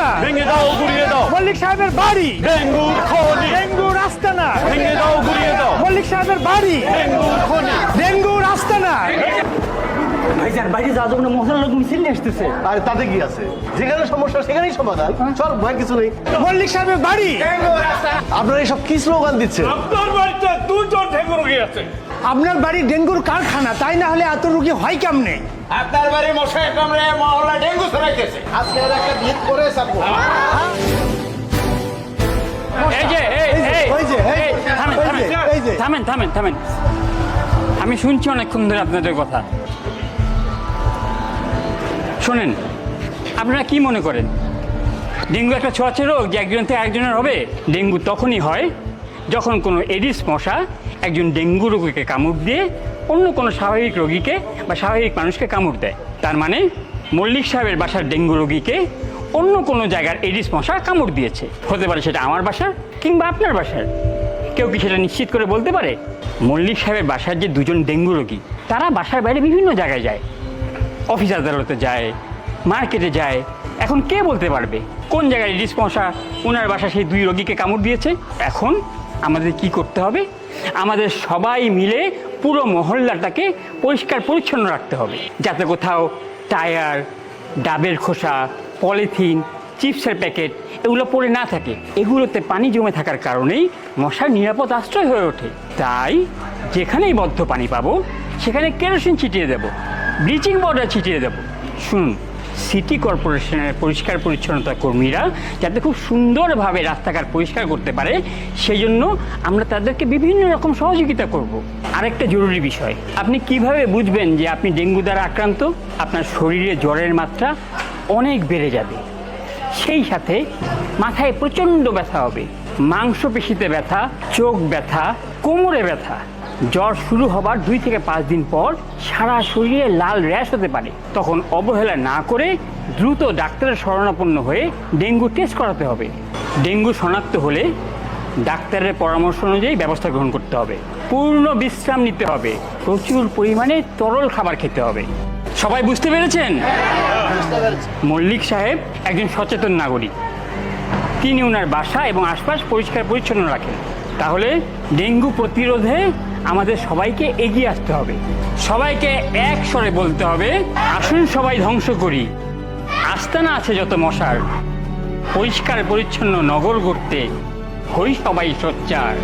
আস্তানা ভেঙে দাও গুড়িয়ে দাও মল্লিক সাহেবের বাড়ি ডেঙ্গুর খনি ডেঙ্গুর আস্তানা ভেঙে দাও গুড়িয়ে দাও মল্লিক সাহেবের বাড়ি ডেঙ্গুর খনি ডেঙ্গুর আস্তানা। ভাইজান বাইরে যাওয়ার জন্য মহল্লার লোক মিছিল নিয়ে আসতেছে। আর তাতে কি আছে, যেখানে সমস্যা সেখানেই সমাধান। চল ভয় কিছু নেই। মল্লিক সাহেবের বাড়ি। আপনারা এইসব কি স্লোগান দিচ্ছেন? আপনার বাড়িতে দুজন ডেঙ্গু রোগী আছে। আপনার বাড়ি ডেঙ্গুর কারখানা, তাই না হলে এত রোগী হয় কেমনে? আপনার বাড়ি মশাই কামড়ে মহল্লা ডেঙ্গু ছড়াইতেছে। আজকে আর একটা ভিত করে ছাড়বো। এই যে ওই যে, এই, থামেন, ওই থামেন, যে, এই যে। থামেন। আমি শুনছি অনেকক্ষণ ধরে আপনাদের কথা। শোনেন, আপনারা কি মনে করেন ডেঙ্গু একটা ছোঁয়াচে রোগ যে একজন থেকে একজনের হবে? ডেঙ্গু তখনই হয় যখন কোনো এডিস মশা একজন ডেঙ্গু রোগীকে কামড় দিয়ে অন্য কোনো স্বাভাবিক রোগীকে বা স্বাভাবিক মানুষকে কামড় দেয়। তার মানে মল্লিক সাহেবের বাসার ডেঙ্গু রোগীকে অন্য কোনো জায়গার এডিস মশা কামড় দিয়েছে। হতে পারে সেটা আমার বাসার কিংবা আপনার বাসার। কেউ কি সেটা নিশ্চিত করে বলতে পারে? মল্লিক সাহেবের বাসার যে দুজন ডেঙ্গু রোগী, তারা বাসার বাইরে বিভিন্ন জায়গায় যায়, অফিস আদালতে যায়, মার্কেটে যায়। এখন কে বলতে পারবে কোন জায়গায় এডিস মশা ওনার বাসা সেই দুই রোগীকে কামড় দিয়েছে? এখন আমাদের কি করতে হবে? আমাদের সবাই মিলে পুরো মহল্লাটাকে পরিষ্কার পরিচ্ছন্ন রাখতে হবে, যাতে কোথাও টায়ার, ডাবের খোসা, পলিথিন, চিপসের প্যাকেট এগুলো পড়ে না থাকে। এগুলোতে পানি জমে থাকার কারণেই মশার নিরাপদ আশ্রয় হয়ে ওঠে। তাই যেখানেই বদ্ধ পানি পাবো সেখানে কেরোসিন ছিটিয়ে দেব, ব্লিচিং পাউডার ছিটিয়ে দেব। শুনুন, সিটি কর্পোরেশনের পরিষ্কার পরিচ্ছন্নতা কর্মীরা যাতে খুব সুন্দরভাবে রাস্তাঘাট পরিষ্কার করতে পারে সেই জন্য আমরা তাদেরকে বিভিন্ন রকম সহযোগিতা করব। আরেকটা জরুরি বিষয়, আপনি কিভাবে বুঝবেন যে আপনি ডেঙ্গু দ্বারা আক্রান্ত? আপনার শরীরে জ্বরের মাত্রা অনেক বেড়ে যাবে, সেই সাথে মাথায় প্রচণ্ড ব্যথা হবে, মাংসপেশিতে ব্যথা, চোখ ব্যথা, কোমরে ব্যথা। জ্বর শুরু হবার 2 থেকে 5 দিন পর সারা শরীরে লাল র্যাশ হতে পারে। তখন অবহেলা না করে দ্রুত ডাক্তারের শরণাপন্ন হয়ে ডেঙ্গু টেস্ট করাতে হবে। ডেঙ্গু শনাক্ত হলে ডাক্তারের পরামর্শ অনুযায়ী ব্যবস্থা গ্রহণ করতে হবে। পূর্ণ বিশ্রাম নিতে হবে, প্রচুর পরিমাণে তরল খাবার খেতে হবে। সবাই বুঝতে পেরেছেন? মল্লিক সাহেব একজন সচেতন নাগরিক। তিনি ওনার বাসা এবং আশপাশ পরিষ্কার পরিচ্ছন্ন রাখেন। তাহলে ডেঙ্গু প্রতিরোধে আমাদের সবাইকে এগিয়ে আসতে হবে। সবাইকে এক স্বরে বলতে হবে, আসুন সবাই ধ্বংস করি আস্তানা আছে যত মশার, পরিষ্কার পরিচ্ছন্ন নগর গড়তে হই সবাই সোচ্চার।